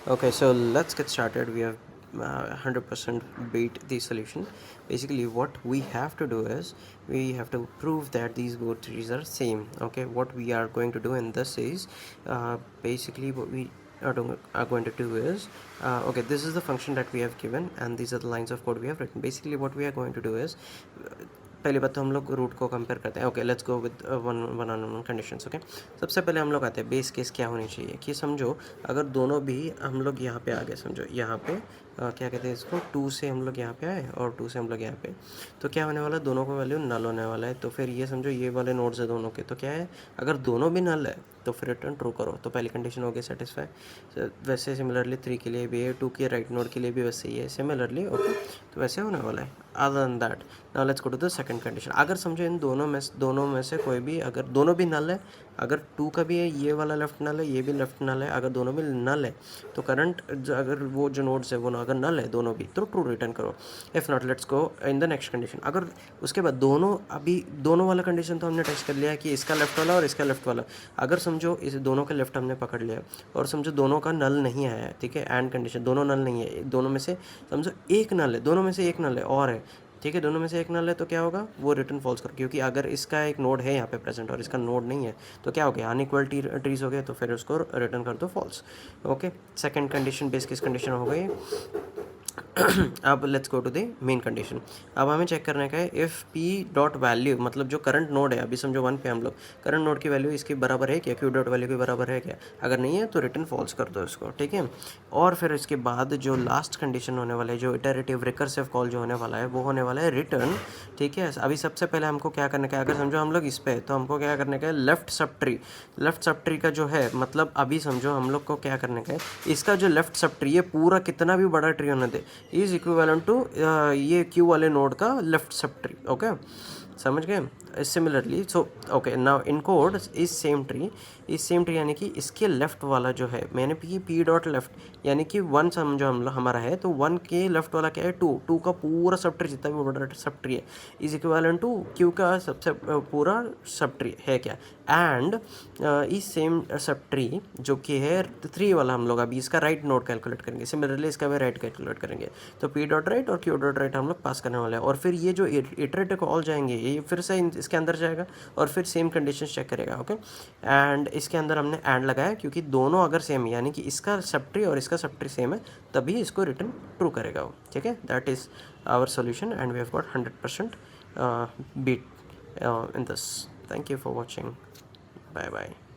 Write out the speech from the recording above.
Okay, so let's get started. We have 100% beat the solution. Basically, what we have to do is we have to prove that these both trees are same. Okay, what we are going to do in this is basically what we are going to do is okay, this is the function that we have given and these are the lines of code we have written. Basically, what we are going to do is पहली बात तो हम लोग root को compare करते हैं. Okay, let's go with one on one conditions. Okay, सबसे पहले हम लोग आते हैं बेस केस क्या होनी चाहिए कि समझो अगर दोनों भी हम लोग यहाँ पे आ गए, समझो यहाँ पे क्या कहते हैं इसको, 2 से हम लोग यहाँ पे आए और 2 से हम लोग यहाँ पे, तो क्या होने वाला है, दोनों का वैल्यू नल होने वाला है. तो फिर ये समझो ये वाले नोड्स है दोनों के, तो क्या है, अगर दोनों भी नल है तो फिर रिटर्न ट्रू करो. तो पहली कंडीशन हो गई सेटिस्फाई. वैसे सिमिलरली 3 के लिए भी है, 2 के राइट नोड के लिए भी वैसे ही है सिमिलरली. ओके, तो वैसे होने वाला है. Other than that now let's go to the second condition. अगर समझो इन दोनों में से कोई भी, अगर दोनों भी नल है, अगर 2 का भी है, ये वाला लेफ्ट नल है, ये भी लेफ्ट नल है, अगर दोनों भी नल है तो करंट अगर वो जो नोड्स है वो अगर नल है दोनों भी, तो ट्रू रिटर्न करो. If not let's go in the next condition. अगर उसके बाद दोनों वाला कंडीशन तो हमने टेस्ट कर लिया है कि इसका लेफ्ट वाला और इसका लेफ्ट वाला, अगर समझो इस दोनों का लेफ्ट हमने पकड़ लिया और समझो दोनों का नल नहीं आया है, ठीक है, एंड कंडीशन दोनों नल नहीं है, दोनों में से समझो एक नल है, दोनों में से एक नल है और है, ठीक है, दोनों में से एक नल है, तो क्या होगा, वो रिटर्न फॉल्स करो. क्योंकि अगर इसका एक नोड है यहाँ पे प्रेजेंट और इसका नोड नहीं है तो क्या हो गया, अनइक्वल ट्रीज हो गए, तो फिर उसको रिटर्न कर दो false. Okay, second condition base case condition हो गई. अब let's go to the main condition. अब हमें चेक करने का है इफ़ पी डॉट वैल्यू, मतलब जो करंट नोड है, अभी समझो 1 पे हम लोग, करंट नोड की वैल्यू इसके बराबर है क्या, क्यू डॉट वैल्यू के बराबर है क्या, अगर नहीं है तो रिटर्न फॉल्स कर दो इसको, ठीक है. और फिर इसके बाद जो लास्ट कंडीशन होने वाला है, जो इटरेटिव रिकर्सिव कॉल जो होने वाला है, वो होने वाला है रिटर्न, ठीक है. अभी सबसे पहले हमको क्या करने का है, अगर समझो हम लोग इस पे, तो हमको क्या करने का है, लेफ्ट सब ट्री का जो है, मतलब अभी समझो हम लोग को क्या करने का है, इसका जो लेफ्ट सब ट्री है पूरा कितना भी बड़ा ट्री होने दे, इज इक्विवेलेंट टू ये क्यू वाले नोड का लेफ्ट सब ट्री. ओके, समझ गए. Similarly so okay, now in code is same tree यानी कि इसके लेफ्ट वाला जो है, मैंने पी डॉट लेफ्ट यानी कि 1 समझो हम हमारा है, तो 1 के लेफ्ट वाला क्या है, 2 का पूरा सब ट्री जितना भी बड़ा सब ट्री है इज इक्विवेलेंट टू क्यू का सबसे पूरा सब ट्री है क्या. एंड इस सेम सब ट्री जो कि है 3 वाला, हम लोग अभी इसका राइट नोड कैलकुलेट करेंगे, सिमिलरली इसका भी राइट कैलकुलेट करेंगे. तो पी डॉट राइट और क्यू डॉट राइट हम लोग पास करने वाले हैं. और फिर ये जो इटरेटिव कॉल जाएंगे ये फिर से इसके अंदर जाएगा और फिर सेम कंडीशन चेक करेगा. ओके, एंड इसके अंदर हमने एंड लगाया क्योंकि दोनों अगर सेम है, यानी कि इसका सब ट्री और इसका सब ट्री सेम है, तभी इसको रिटर्न ट्रू करेगा वो, ठीक है. That is our solution and we have got 100% beat in this. Thank you for watching. Bye bye.